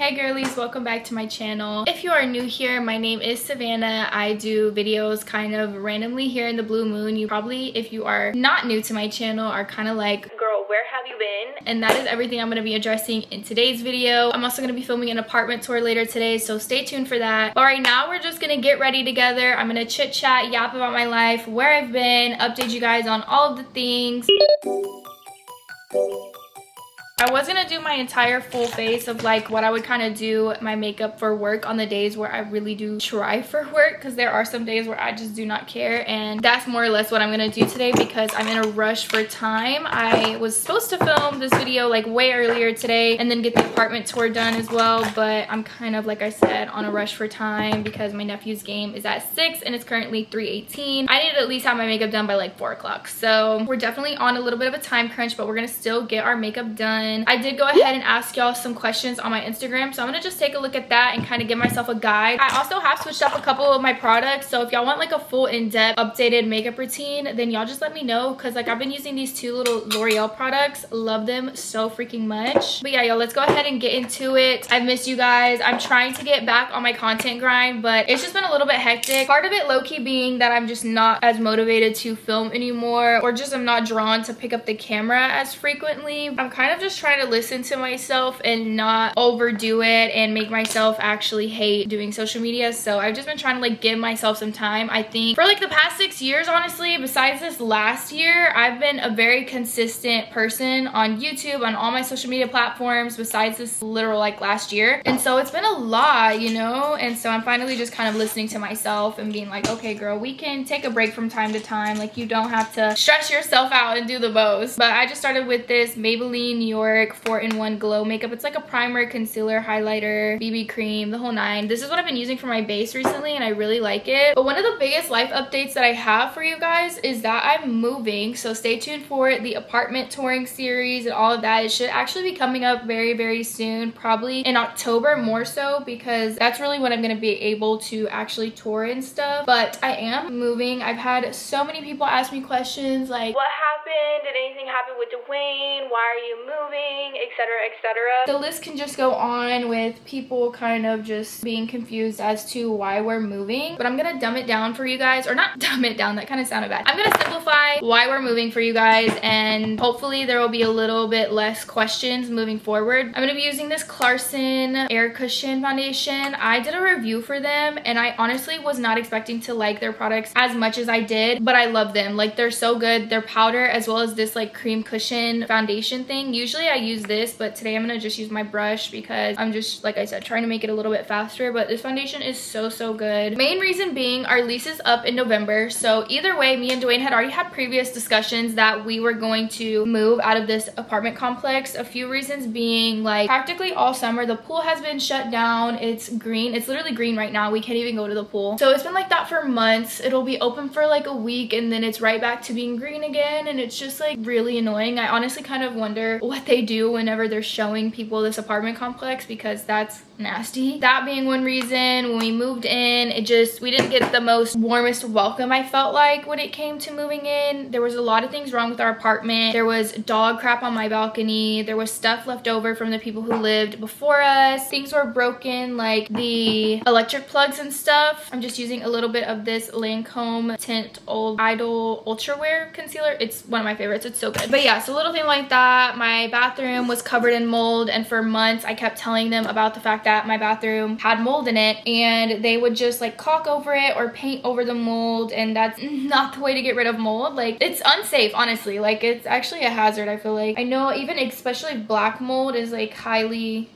Hey girlies, welcome back to my channel. If you are new here, my name is Savannah. I do videos kind of randomly here in the blue moon. You probably, if you are not new to my channel, are kind of like, girl, where have you been? And that is everything I'm going to be addressing in today's video. I'm also going to be filming an apartment tour later today, so stay tuned for that. But right now, we're just going to get ready together. I'm going to chit chat, yap about my life, where I've been, update you guys on all of the things. I was gonna do my entire full face of like what I would kind of do my makeup for work on the days where I really do try for work, because there are some days where I just do not care, and that's more or less what I'm gonna do today because I'm in a rush for time. I was supposed to film this video like way earlier today and then get the apartment tour done as well, but I'm kind of, like I said, on a rush for time because my nephew's game is at 6 and it's currently 3:18. I need to at least have my makeup done by like 4 o'clock, so we're definitely on a little bit of a time crunch, but we're gonna still get our makeup done. I did go ahead and ask y'all some questions on my Instagram, so I'm gonna just take a look at that and kind of give myself a guide. I also have switched up a couple of my products, so if y'all want like a full in-depth updated makeup routine, then y'all just let me know, because like I've been using these two little L'Oreal products. Love them so freaking much. But yeah, y'all, let's go ahead and get into it. I've missed you guys. I'm trying to get back on my content grind, but it's just been a little bit hectic. Part of it low-key being that I'm just not as motivated to film anymore, or just I'm not drawn to pick up the camera as frequently. I'm kind of just trying to listen to myself and not overdo it and make myself actually hate doing social media. So I've just been trying to like give myself some time. I think for like the past 6 years, honestly, besides this last year, I've been a very consistent person on YouTube, on all my social media platforms, besides this literal like last year. And so it's been a lot, you know? And so I'm finally just kind of listening to myself and being like, okay girl, we can take a break from time to time. Like, you don't have to stress yourself out and do the most. But I just started with this Maybelline New York 4-in-1 glow makeup. It's like a primer, concealer, highlighter, BB cream, the whole nine. This is what I've been using for my base recently and I really like it. But one of the biggest life updates that I have for you guys is that I'm moving, so stay tuned for the apartment touring series and all of that. It should actually be coming up very, very soon, probably in October more so, because that's really when I'm going to be able to actually tour and stuff. But I am moving. I've had so many people ask me questions like, what happened? Did anything happen with Dwayne? Why are you moving? Etc, etc. The list can just go on with people kind of just being confused as to why we're moving, but I'm gonna dumb it down for you guys, or not dumb it down, that kind of sounded bad. I'm gonna simplify why we're moving for you guys, and hopefully there will be a little bit less questions moving forward. I'm gonna be using this Clarkson Air Cushion foundation. I did a review for them and I honestly was not expecting to like their products as much as I did, but I love them. Like, they're so good. Their powder as well as this like cream cushion foundation thing. Usually I use this, but today I'm gonna just use my brush because I'm just, like I said, trying to make it a little bit faster. But this foundation is so good. Main reason being our lease is up in November, so either way, me and Dwayne had already had previous discussions that we were going to move out of this apartment complex. A few reasons being, like, practically all summer the pool has been shut down. It's green. It's literally green right now. We can't even go to the pool, so it's been like that for months. It'll be open for like a week and then it's right back to being green again, and it's just like really annoying. I honestly kind of wonder what they do whenever they're showing people this apartment complex, because that's nasty. That being one reason. When we moved in, we didn't get the most warmest welcome, I felt like, when it came to moving in. There was a lot of things wrong with our apartment. There was dog crap on my balcony. There was stuff left over from the people who lived before us. Things were broken, like the electric plugs and stuff. I'm just using a little bit of this Lancome Tint Old Idol Ultra Wear concealer. It's one of my favorites. It's so good. But yeah, so a little thing like that. My bathroom was covered in mold, and for months I kept telling them about the fact that my bathroom had mold in it, and they would just like caulk over it or paint over the mold, and that's not the way to get rid of mold. Like, it's unsafe, honestly. Like, it's actually a hazard, I feel like. I know even especially black mold is like highly,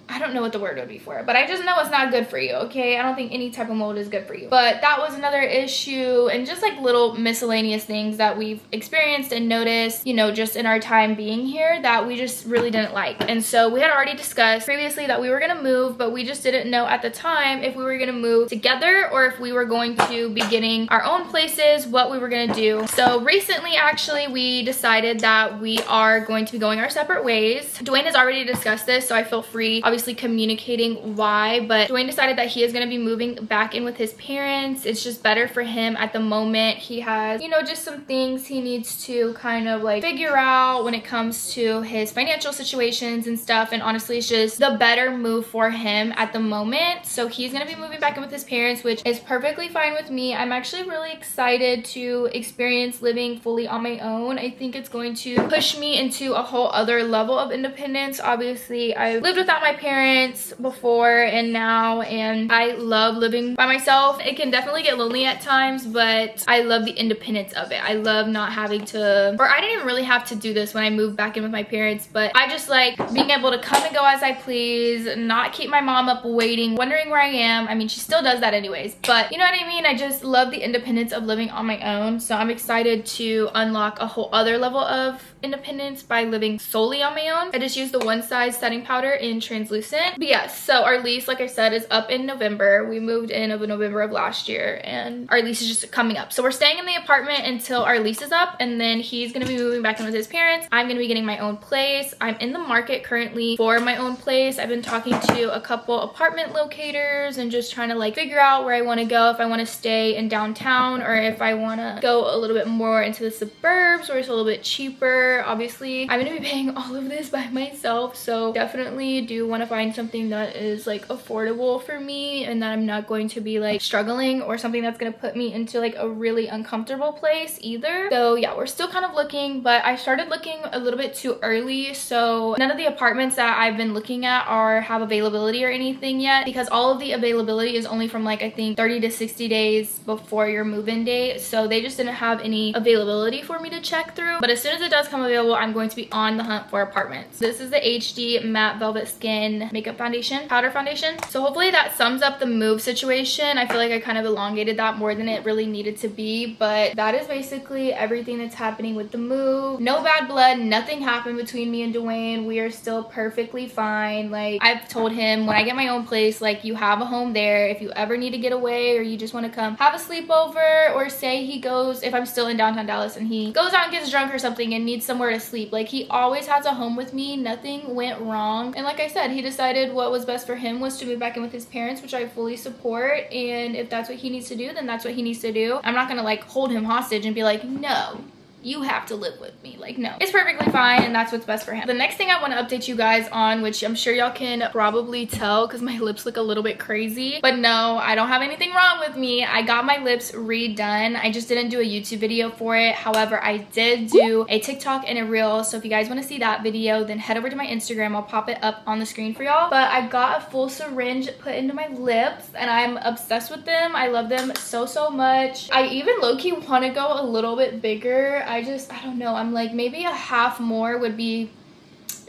I don't know what the word would be for it, but I just know it's not good for you, okay? I don't think any type of mold is good for you. But that was another issue, and just like little miscellaneous things that we've experienced and noticed, you know, just in our time being here that we just really didn't like. And so we had already discussed previously that we were gonna move, but we just didn't know at the time if we were gonna move together or if we were going to be getting our own places, what we were gonna do. So recently, actually, we decided that we are going to be going our separate ways. Dwayne has already discussed this, so I feel free, obviously, obviously communicating why, but Dwayne decided that he is going to be moving back in with his parents. It's just better for him at the moment. He has, you know, just some things he needs to kind of like figure out when it comes to his financial situations and stuff, and honestly it's just the better move for him at the moment. So he's going to be moving back in with his parents, which is perfectly fine with me. I'm actually really excited to experience living fully on my own. I think it's going to push me into a whole other level of independence. Obviously I've lived without my parents before and now, and I love living by myself. It can definitely get lonely at times, but I love the independence of it. I love not having to, or I didn't even really have to do this when I moved back in with my parents, but I just like being able to come and go as I please, not keep my mom up waiting, wondering where I am. I mean, she still does that anyways, but you know what I mean? I just love the independence of living on my own. So I'm excited to unlock a whole other level of independence by living solely on my own. I just used the one size setting powder in translucent. But yes, so our lease, like I said, is up in November. We moved in of November of last year, and our lease is just coming up. So we're staying in the apartment until our lease is up, and then he's gonna be moving back in with his parents. I'm gonna be getting my own place. I'm in the market currently for my own place. I've been talking to a couple apartment locators and just trying to like figure out where I want to go, if I want to stay in downtown or if I want to go a little bit more into the suburbs where it's a little bit cheaper. Obviously I'm going to be paying all of this by myself, so definitely do want to find something that is like affordable for me and that I'm not going to be like struggling, or something that's going to put me into like a really uncomfortable place either. So yeah, we're still kind of looking, but I started looking a little bit too early, so none of the apartments that I've been looking at have availability or anything yet, because all of the availability is only from like I think 30 to 60 days before your move-in date. So they just didn't have any availability for me to check through, but as soon as it does come available, I'm going to be on the hunt for apartments. This is the HD Matte Velvet Skin Makeup Foundation, powder foundation. So hopefully that sums up the move situation. I feel like I kind of elongated that more than it really needed to be, but that is basically everything that's happening with the move. No bad blood, nothing happened between me and Dwayne. We are still perfectly fine. Like I've told him when I get my own place, like you have a home there. If you ever need to get away or you just want to come have a sleepover, or say he goes, if I'm still in downtown Dallas and he goes out and gets drunk or something and needs somewhere to sleep, like he always has a home with me. Nothing went wrong. And like I said, he decided what was best for him was to move back in with his parents, which I fully support. And if that's what he needs to do, then that's what he needs to do. I'm not gonna like hold him hostage and be like, no, you have to live with me. Like, no, it's perfectly fine, and that's what's best for him. The next thing I want to update you guys on, which I'm sure y'all can probably tell because my lips look a little bit crazy, but no, I don't have anything wrong with me. I got my lips redone. I just didn't do a YouTube video for it. However, I did do a TikTok and a reel, so if you guys want to see that video, then head over to my Instagram. I'll pop it up on the screen for y'all. But I got a full syringe put into my lips, and I'm obsessed with them. I love them so much. I even low-key want to go a little bit bigger. I don't know, I'm like maybe a half more would be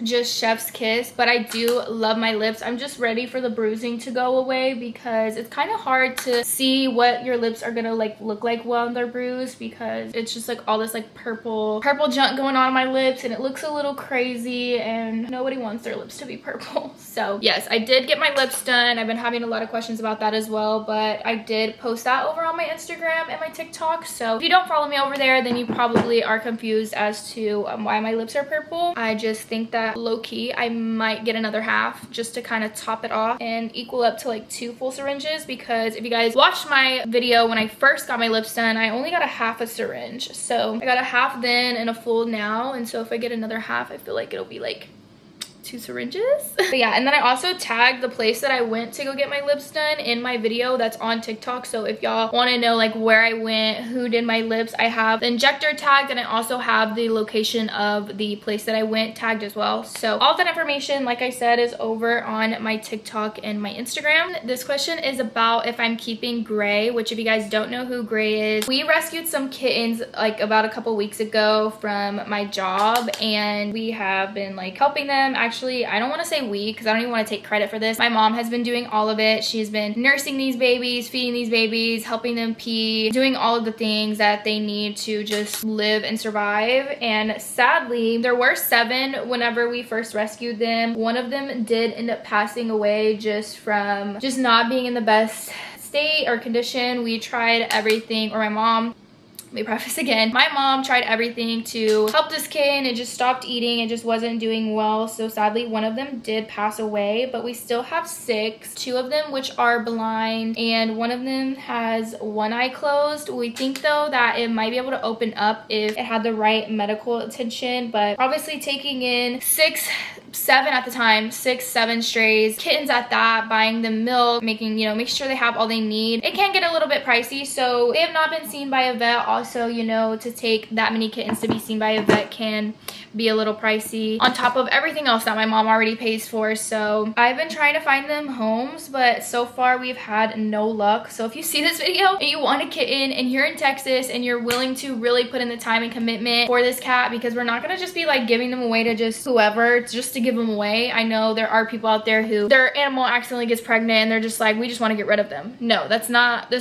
just chef's kiss, but I do love my lips. I'm just ready for the bruising to go away, because it's kind of hard to see what your lips are gonna like look like while they're bruised, because it's just like all this like purple junk going on my lips, and it looks a little crazy, and nobody wants their lips to be purple. So yes, I did get my lips done. I've been having a lot of questions about that as well, but I did post that over on my Instagram and my TikTok. So if you don't follow me over there, then you probably are confused as to why my lips are purple. I just think that low-key I might get another half just to kind of top it off and equal up to like 2 full syringes, because if you guys watched my video when I first got my lips done, I only got a half a syringe. So I got a half then and a full now, and so if I get another half, I feel like it'll be like 2 syringes. But yeah, and then I also tagged the place that I went to go get my lips done in my video that's on TikTok. So if y'all want to know like where I went, who did my lips, I have the injector tagged, and I also have the location of the place that I went tagged as well. So all that information, like I said, is over on my TikTok and my Instagram. This question is about if I'm keeping Gray, which if you guys don't know who Gray is, we rescued some kittens like about a couple weeks ago from my job, and we have been like helping them. Actually, I don't want to say we, because I don't even want to take credit for this. My mom has been doing all of it. She's been nursing these babies, feeding these babies, helping them pee, doing all of the things that they need to just live and survive. And sadly, there were 7 whenever we first rescued them. One of them did end up passing away just from not being in the best state or condition. We tried everything, or my mom let me preface again, my mom tried everything to help this kitten. It just stopped eating. It just wasn't doing well. So sadly, one of them did pass away, but we still have 6. 2 of them which are blind, and one of them has one eye closed. We think though that it might be able to open up if it had the right medical attention, but obviously taking in 7 at the time, 6, 7 strays, kittens at that, buying them milk, making sure they have all they need, it can get a little bit pricey. So they have not been seen by a vet. Also, to take that many kittens to be seen by a vet can be a little pricey on top of everything else that my mom already pays for. So I've been trying to find them homes, but so far we've had no luck. So if you see this video and you want a kitten and you're in Texas and you're willing to really put in the time and commitment for this cat, because we're not gonna just be like giving them away to just whoever just to give them away. I know there are people out there who their animal accidentally gets pregnant and they're just like, we just want to get rid of them. No, this is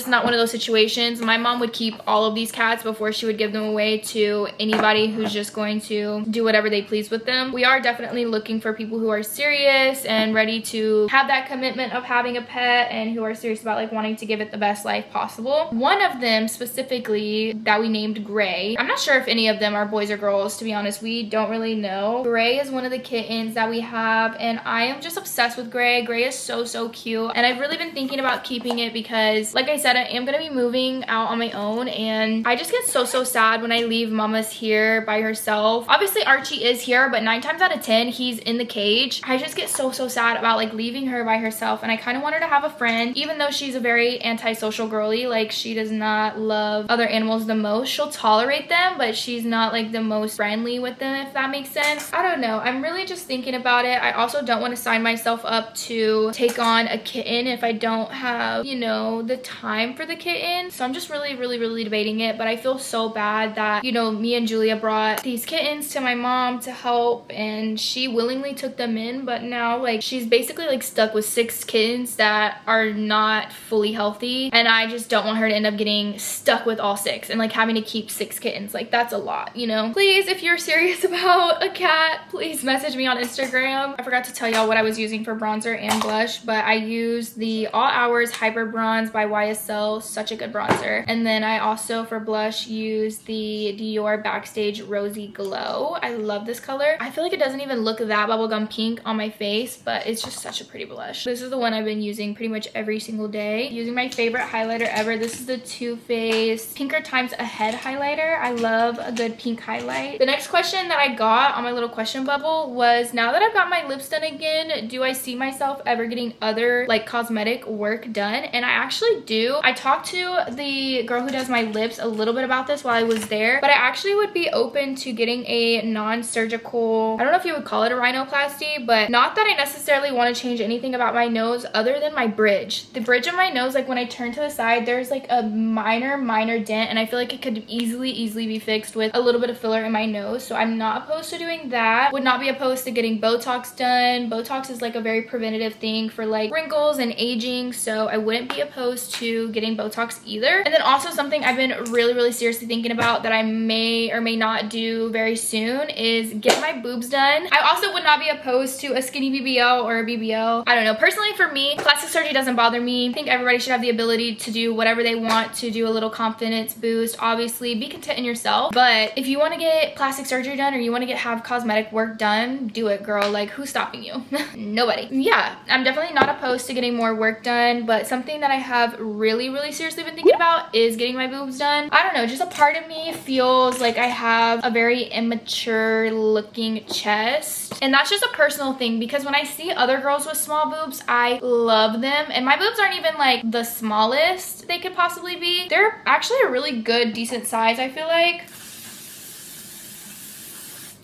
not one of those situations. My mom would keep all of these cats before she would give them away to anybody who's just going to do whatever they please with them. We are definitely looking for people who are serious and ready to have that commitment of having a pet and who are serious about like wanting to give it the best life possible. One of them specifically that we named Gray, I'm not sure if any of them are boys or girls, to be honest. We don't really know. Gray is one of the kittens that we have, and I am just obsessed with Gray. Gray is so cute, and I've really been thinking about keeping it because, like I said, I am gonna be moving out on my own, and I just get so sad when I leave Mama's here by herself. Obviously Archie is here, but 9 times out of 10 he's in the cage. I just get so sad about like leaving her by herself, and I kind of want her to have a friend. Even though she's a very antisocial girly, like she does not love other animals the most. She'll tolerate them, but she's not like the most friendly with them, if that makes sense. I don't know, I'm really just thinking about it. I also don't want to sign myself up to take on a kitten if I don't have the time for the kitten. So I'm just really debating it, but I feel so bad that me and Julia brought these kittens to my mom to help, and she willingly took them in, but now like she's basically like stuck with 6 kittens that are not fully healthy, and I just don't want her to end up getting stuck with all 6 and like having to keep 6 kittens. Like that's a lot, Please, if you're serious about a cat, please message me on Instagram. I forgot to tell y'all what I was using for bronzer and blush, but I used the All Hours Hyper Bronze by YSL, such a good bronzer. And then I also for blush used the Dior Backstage Rosy Glow. I love this color. I feel like it doesn't even look that bubblegum pink on my face, but it's just such a pretty blush. This is the one I've been using pretty much every single day. Using my favorite highlighter ever. This is the Too Faced Pinker Times Ahead highlighter. I love a good pink highlight. The next question that I got on my little question bubble was, now that I've got my lips done again, do I see myself ever getting other like cosmetic work done? And I actually do. I talked to the girl who does my lips a little bit about this while I was there, but I actually would be open to getting a non-surgical, I don't know if you would call it a rhinoplasty, but not that I necessarily want to change anything about my nose other than my bridge. The bridge of my nose, like when I turn to the side, there's like a minor dent, and I feel like it could easily be fixed with a little bit of filler in my nose. So I'm not opposed to doing that. Would not be opposed to getting Botox done. Botox is like a very preventative thing for like wrinkles and aging, so I wouldn't be opposed to getting Botox either. And then also something I've been really seriously thinking about that I may or may not do very soon is get my boobs done. I also would not be opposed to a skinny BBL or a BBL. I don't know. Personally, for me, plastic surgery doesn't bother me. I think everybody should have the ability to do whatever they want to do a little confidence boost. Obviously, be content in yourself. But if you want to get plastic surgery done or you want to have cosmetic work done, do it, girl. Like, who's stopping you? Nobody. Yeah, I'm definitely not opposed to getting more work done, but something that I have really seriously been thinking about is getting my boobs done. I don't know, just a part of me feels like I have a very immature looking chest, and that's just a personal thing because when I see other girls with small boobs, I love them, and my boobs aren't even like the smallest they could possibly be. They're actually a really good, decent size, I feel like.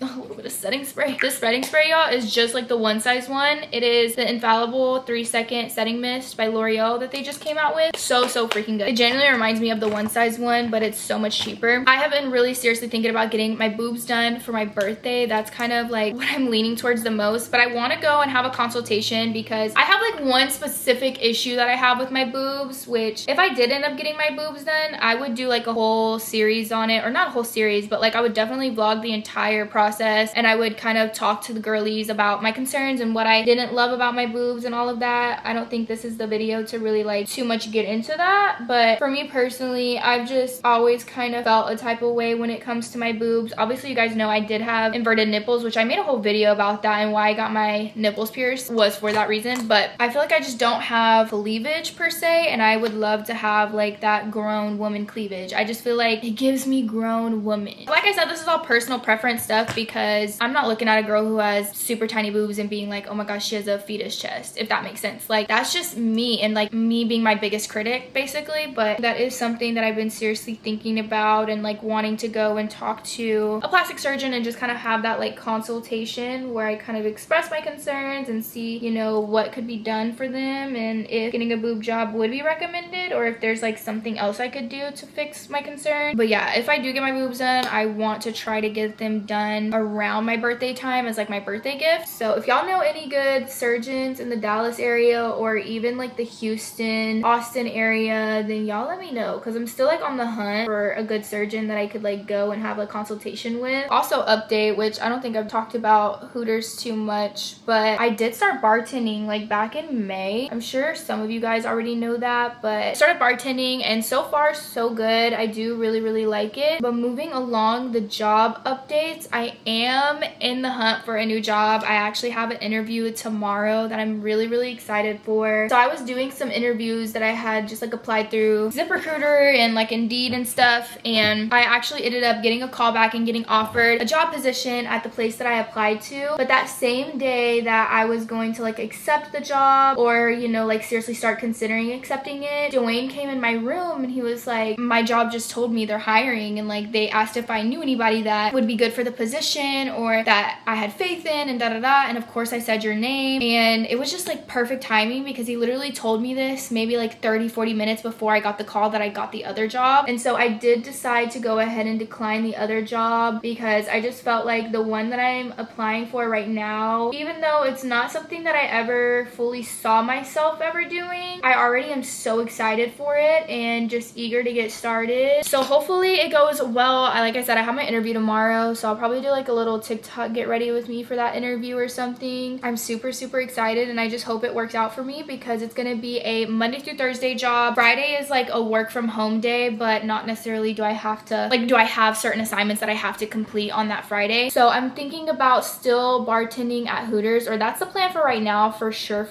A little bit of setting spray. This setting spray, y'all, is just like the one size one. It is the infallible 3-second setting mist by L'Oreal that they just came out with. So freaking good. It genuinely reminds me of the one size one, but it's so much cheaper. I have been really seriously thinking about getting my boobs done for my birthday. That's kind of like what I'm leaning towards the most, but I want to go and have a consultation because I have like one specific issue that I have with my boobs, which if I did end up getting my boobs done, I would do like a whole series on it, or not a whole series, but like I would definitely vlog the entire process process, and I would kind of talk to the girlies about my concerns and what I didn't love about my boobs and all of that. I don't think this is the video to really like too much get into that, but for me personally, I've just always kind of felt a type of way when it comes to my boobs. Obviously, you guys know I did have inverted nipples, which I made a whole video about that, and why I got my nipples pierced was for that reason. But I feel like I just don't have cleavage per se, and I would love to have like that grown woman cleavage. I just feel like it gives me grown woman. Like I said, this is all personal preference stuff, because I'm not looking at a girl who has super tiny boobs and being like, oh my gosh, she has a fetus chest, if that makes sense. Like, that's just me, and like me being my biggest critic basically. But that is something that I've been seriously thinking about, and like wanting to go and talk to a plastic surgeon and just kind of have that like consultation where I kind of express my concerns and see, you know, what could be done for them, and if getting a boob job would be recommended, or if there's like something else I could do to fix my concern. But yeah, if I do get my boobs done, I want to try to get them done around my birthday time as like my birthday gift. So if y'all know any good surgeons in the Dallas area, or even like the Houston, Austin area, then y'all let me know, because I'm still like on the hunt for a good surgeon that I could like go and have a consultation with. Also, update, which I don't think I've talked about Hooters too much, but I did start bartending like back in May. I'm sure some of you guys already know that, but I started bartending, and so far so good. I do really like it. But moving along the job updates, I am in the hunt for a new job. I actually have an interview tomorrow that I'm really excited for. So I was doing some interviews that I had just like applied through ZipRecruiter and like Indeed and stuff, and I actually ended up getting a call back and getting offered a job position at the place that I applied to. But that same day that I was going to like accept the job, or you know, like seriously start considering accepting it, Dwayne came in my room and he was like, my job just told me they're hiring, and like they asked if I knew anybody that would be good for the position or that I had faith in, and and of course I said your name. And it was just like perfect timing, because he literally told me this maybe like 30-40 minutes before I got the call that I got the other job. And so I did decide to go ahead and decline the other job, because I just felt like the one that I'm applying for right now, even though it's not something that I ever fully saw myself ever doing, I already am so excited for it and just eager to get started. So hopefully it goes well. Like I said, I have my interview tomorrow, so I'll probably do like a little TikTok get ready with me for that interview or something. I'm super excited, and I just hope it works out for me, because it's gonna be a Monday through Thursday job. Friday is like a work from home day, but not necessarily do I have to like, do I have certain assignments that I have to complete on that Friday. So I'm thinking about still bartending at Hooters, or that's the plan for right now, for sure.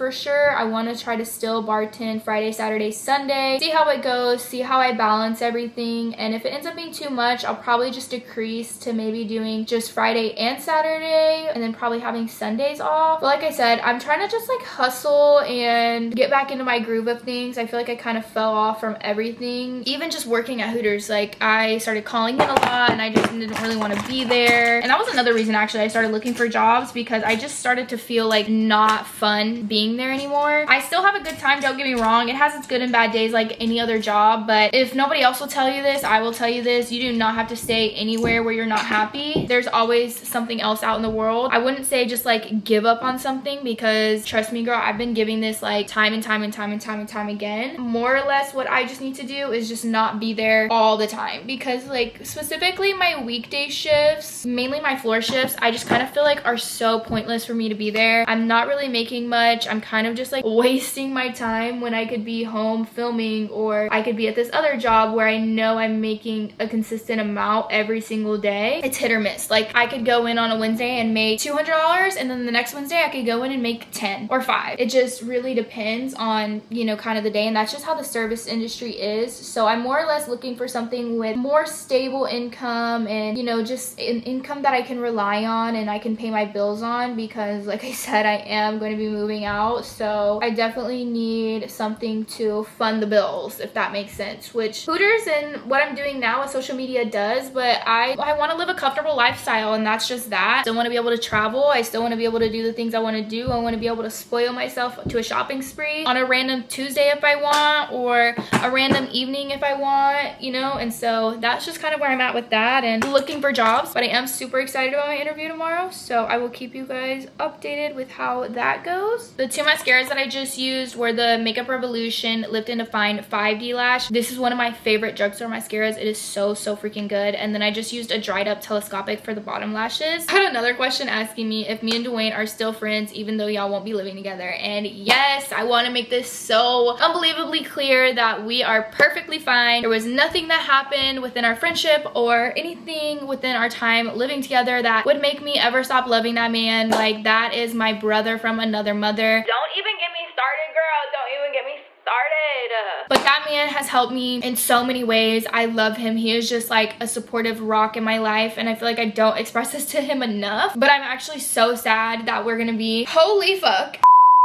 I want to try to still bartend Friday, Saturday, Sunday, see how it goes, see how I balance everything, and if it ends up being too much, I'll probably just decrease to maybe doing just Friday and Saturday, and then probably having Sundays off. But like I said, I'm trying to just like hustle and get back into my groove of things. I feel like I kind of fell off from everything, even just working at Hooters. Like, I started calling in a lot, and I just didn't really want to be there. And that was another reason actually I started looking for jobs, because I just started to feel like not fun being there anymore. I still have a good time, don't get me wrong. It has its good and bad days like any other job, but if nobody else will tell you this, I will tell you this: you do not have to stay anywhere where you're not happy. There's always something else out in the world. I wouldn't say just like give up on something, because trust me girl, I've been giving this like time and time again. More or less what I just need to do is just not be there all the time, because like specifically my weekday shifts, mainly my floor shifts, I just kind of feel like are so pointless for me to be there. I'm not really making much. I'm kind of just like wasting my time when I could be home filming, or I could be at this other job where I know I'm making a consistent amount every single day. It's hit or miss. Like, I could go in on a Wednesday and make $200, and then the next Wednesday I could go in and make 10 or 5. It just really depends on, you know, kind of the day, and that's just how the service industry is. So I'm more or less looking for something with more stable income, and you know, just an income that I can rely on and I can pay my bills on, because like I said, I am going to be moving out, so I definitely need something to fund the bills, if that makes sense, which Hooters and what I'm doing now with social media does. But I want to live a comfortable lifestyle, and that's just that. I still want to be able to travel. I still want to be able to do the things I want to do. I want to be able to spoil myself to a shopping spree on a random Tuesday if I want, or a random evening if I want, you know. And so that's just kind of where I'm at with that, and looking for jobs. But I am super excited about my interview tomorrow, so I will keep you guys updated with how that goes. The two mascaras that I just used were the Makeup Revolution Lift and Define 5D Lash. This is one of my favorite drugstore mascaras. It is so freaking good. And then I just used a dried up telescopic for the bottom lashes. I had another question asking me if me and Dwayne are still friends even though y'all won't be living together. And yes, I want to make this so unbelievably clear that we are perfectly fine. There was nothing that happened within our friendship or anything within our time living together that would make me ever stop loving that man. Like, that is my brother from another mother. Don't even get me started, girl. Don't even get me started. But that man has helped me in so many ways. I love him. He is just like a supportive rock in my life, and I feel like I don't express this to him enough. But I'm actually so sad that we're gonna be, holy fuck.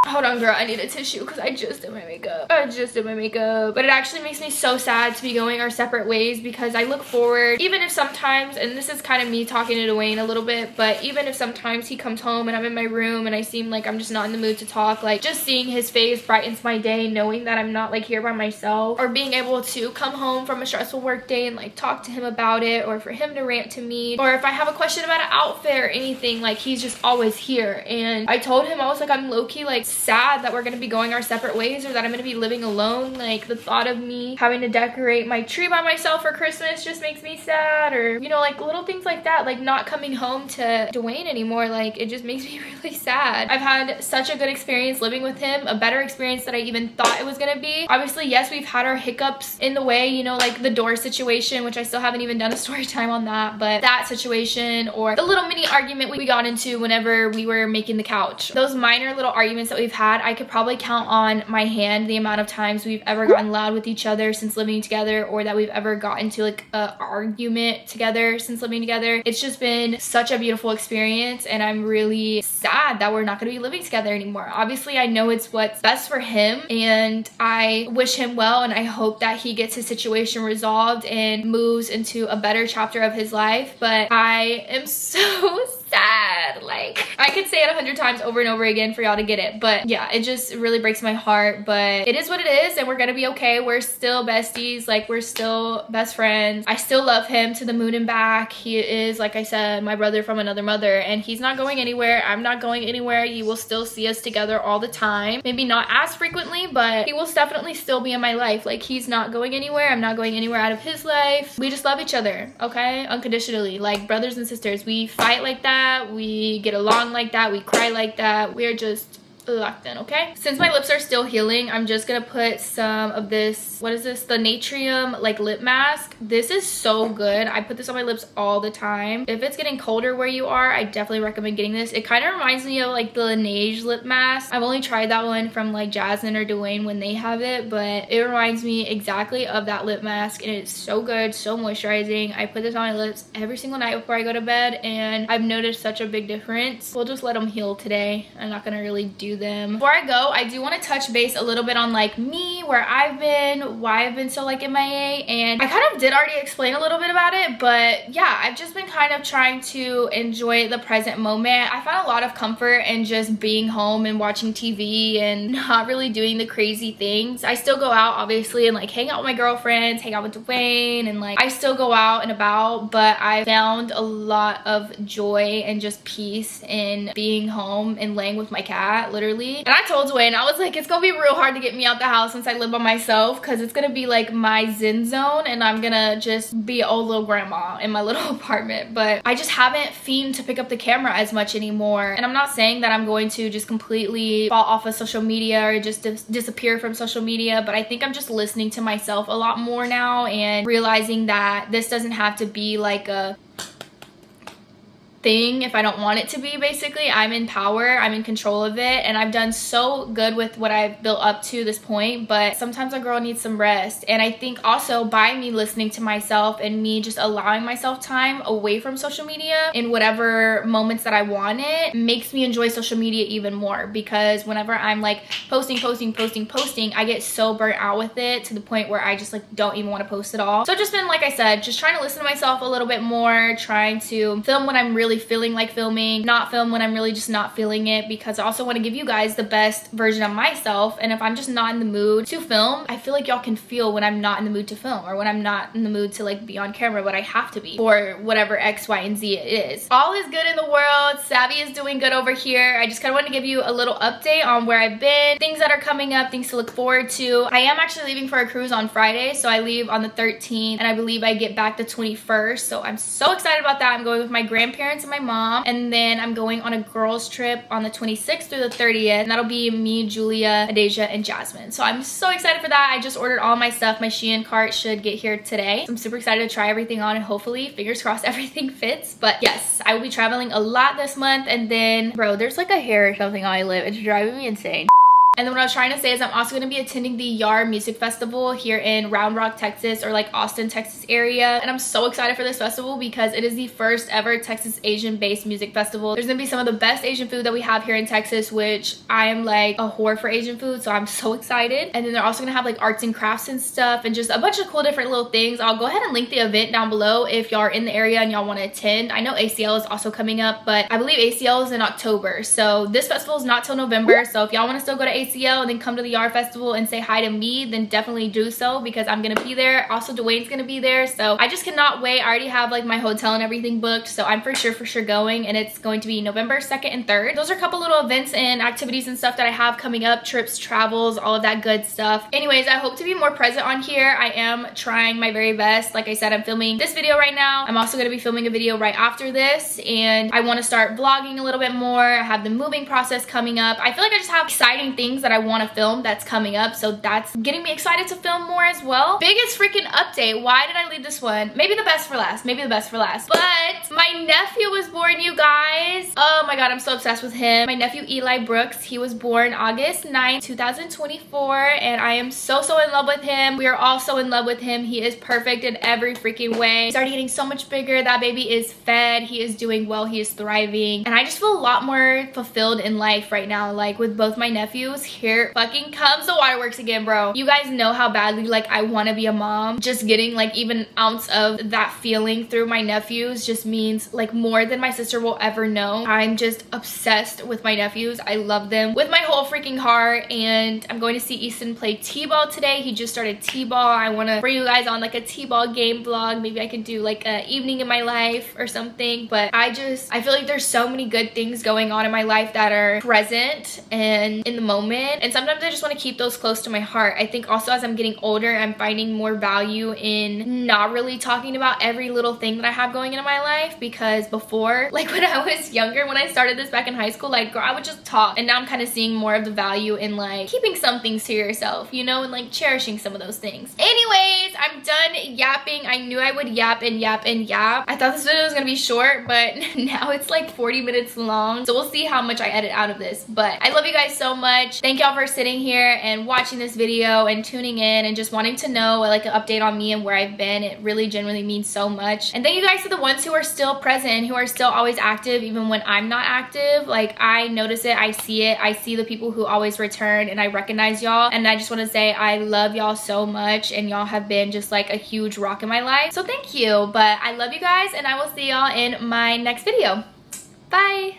Hold on, girl, I need a tissue because I just did my makeup. But it actually makes me so sad to be going our separate ways, because I look forward, even if sometimes, and this is kind of me talking to Dwayne a little bit, but even if sometimes he comes home and I'm in my room and I seem like I'm just not in the mood to talk, like just seeing his face brightens my day, knowing that I'm not like here by myself, or being able to come home from a stressful work day and like talk to him about it, or for him to rant to me, or if I have a question about an outfit or anything, like he's just always here. And I told him, I was like, I'm low-key like sad that we're gonna be going our separate ways, or that I'm gonna be living alone. Like, the thought of me having to decorate my tree by myself for Christmas just makes me sad, or you know, like little things like that, like not coming home to Dwayne anymore, like it just makes me really sad. I've had such a good experience living with him, a better experience than I even thought it was gonna be. Obviously, yes, we've had our hiccups in the way, you know, like the door situation, which I still haven't even done a story time on that, but that situation, or the little mini argument we got into whenever we were making the couch, those minor little arguments that we've had, I could probably count on my hand the amount of times we've ever gotten loud with each other since living together, or that we've ever gotten to like a argument together since living together. It's just been such a beautiful experience, and I'm really sad that we're not going to be living together anymore. Obviously, I know it's what's best for him, and I wish him well, and I hope that he gets his situation resolved and moves into a better chapter of his life. But I am so sad. Like, I could say it 100 times over and over again for y'all to get it, but yeah, it just really breaks my heart. But it is what it is, and we're gonna be okay. We're still besties, like we're still best friends. I still love him to the moon and back. He is, like I said, my brother from another mother, and he's not going anywhere. I'm not going anywhere. You will still see us together all the time, maybe not as frequently, but he will definitely still be in my life. Like, he's not going anywhere. I'm not going anywhere out of his life. We just love each other, okay, unconditionally, like brothers and sisters. We fight like that, we get along like that, we cry like that. We're just locked in, okay? Since my lips are still healing, I'm just gonna put some of this, what is this, the Natrium like lip mask. This is so good. I put this on my lips all the time. If it's getting colder where you are, I definitely recommend getting this. It kind of reminds me of like the Laneige lip mask. I've only tried that one from like Jasmine or Dwayne when they have it, but it reminds me exactly of that lip mask, and it's so good, so moisturizing. I put this on my lips every single night before I go to bed, and I've noticed such a big difference. We'll just let them heal today. I'm not gonna really do them. Before I go, I do want to touch base a little bit on like me, where I've been, why I've been so like MIA, and I kind of did already explain a little bit about it, but yeah, I've just been kind of trying to enjoy the present moment. I found a lot of comfort in just being home and watching TV and not really doing the crazy things. I still go out obviously and like hang out with my girlfriends, hang out with Dwayne, and like I still go out and about, but I found a lot of joy and just peace in being home and laying with my cat, literally. And I told Dwayne, I was like, it's gonna be real hard to get me out the house since I live by myself, because it's gonna be like my zen zone, and I'm gonna just be old little grandma in my little apartment. But I just haven't fiended to pick up the camera as much anymore. And I'm not saying that I'm going to just completely fall off of social media or just disappear from social media, but I think I'm just listening to myself a lot more now, and realizing that this doesn't have to be like a thing if I don't want it to be. Basically, I'm in power, I'm in control of it, and I've done so good with what I've built up to this point, but sometimes a girl needs some rest. And I think also by me listening to myself and me just allowing myself time away from social media in whatever moments that I want, it makes me enjoy social media even more, because whenever I'm like posting, I get so burnt out with it to the point where I just like don't even want to post at all. So I've just been, like I said, just trying to listen to myself a little bit more, trying to film when I'm really really feeling like filming, not film when I'm really just not feeling it, because I also want to give you guys the best version of myself. And if I'm just not in the mood to film, I feel like y'all can feel when I'm not in the mood to film, or when I'm not in the mood to like be on camera, but I have to be for whatever X, Y, and Z it is. All is good in the world. Savvy is doing good over here. I just kind of want to give you a little update on where I've been, things that are coming up, things to look forward to. I am actually leaving for a cruise on Friday, so I leave on the 13th, and I believe I get back the 21st, so I'm so excited about that. I'm going with my grandparents and my mom, and then I'm going on a girls trip on the 26th through the 30th, and that'll be me, Julia, Adasia, and Jasmine. So I'm so excited for that. I just ordered all my stuff. My Shein cart should get here today, so I'm super excited to try everything on, and hopefully, fingers crossed, everything fits. But yes, I will be traveling a lot this month. And then, bro, there's like a hair or something on my lip. It's driving me insane. And then what I was trying to say is I'm also going to be attending the YAR Music Festival here in Round Rock, Texas, or like Austin, Texas area. And I'm so excited for this festival because it is the first ever Texas Asian-based music festival. There's going to be some of the best Asian food that we have here in Texas, which I am like a whore for Asian food, so I'm so excited. And then they're also going to have like arts and crafts and stuff and just a bunch of cool different little things. I'll go ahead and link the event down below if y'all are in the area and y'all want to attend. I know ACL is also coming up, but I believe ACL is in October. So this festival is not till November. So if y'all want to still go to ACL and then come to the YAR Festival and say hi to me, then definitely do so because I'm gonna be there. Also, Dwayne's gonna be there, so I just cannot wait. I already have like my hotel and everything booked, so I'm for sure going, and it's going to be November 2nd and 3rd. Those are a couple little events and activities and stuff that I have coming up, trips, travels, all of that good stuff. Anyways, I hope to be more present on here. I am trying my very best. Like I said, I'm filming this video right now. I'm also gonna be filming a video right after this, and I want to start vlogging a little bit more. I have the moving process coming up. I feel like I just have exciting things that I want to film that's coming up, so that's getting me excited to film more as well. Biggest freaking update. Why did I leave this one? Maybe the best for last. Maybe the best for last. But my nephew was born, you guys. Oh my god, I'm so obsessed with him. My nephew Eli Brooks, he was born August 9th, 2024, and I am so in love with him. We are all so in love with him. He is perfect in every freaking way. He's already getting so much bigger. That baby is fed. He is doing well. He is thriving, and I just feel a lot more fulfilled in life right now. Like with both my nephews, here fucking comes the waterworks again, bro. You guys know how badly like I want to be a mom. Just getting like even an ounce of that feeling through my nephews just means like more than my sister will ever know. I'm just obsessed with my nephews. I love them with my whole freaking heart, and I'm going to see Easton play t-ball today. He just started t-ball. I want to bring you guys on like a t-ball game vlog. Maybe I could do like an evening in my life or something, but I feel like there's so many good things going on in my life that are present and in the moment, and sometimes I just want to keep those close to my heart. I think also as I'm getting older, I'm finding more value in not really talking about every little thing that I have going into my life, because before, like when I was younger, when I started this back in high school, like girl, I would just talk, and now I'm kind of seeing more of the value in like keeping some things to yourself, you know, and like cherishing some of those things. Anyways, I'm done yapping. I knew I would yap and yap and yap. I thought this video was gonna be short, but now it's like 40 minutes long, so we'll see how much I edit out of this. But I love you guys so much. Thank y'all for sitting here and watching this video and tuning in and just wanting to know like an update on me and where I've been. It really genuinely means so much. And thank you guys to the ones who are still present, who are still always active even when I'm not active. Like I notice it, I see it, I see the people who always return, and I recognize y'all, and I just want to say I love y'all so much, and y'all have been just like a huge rock in my life, so thank you. But I love you guys, and I will see y'all in my next video. Bye.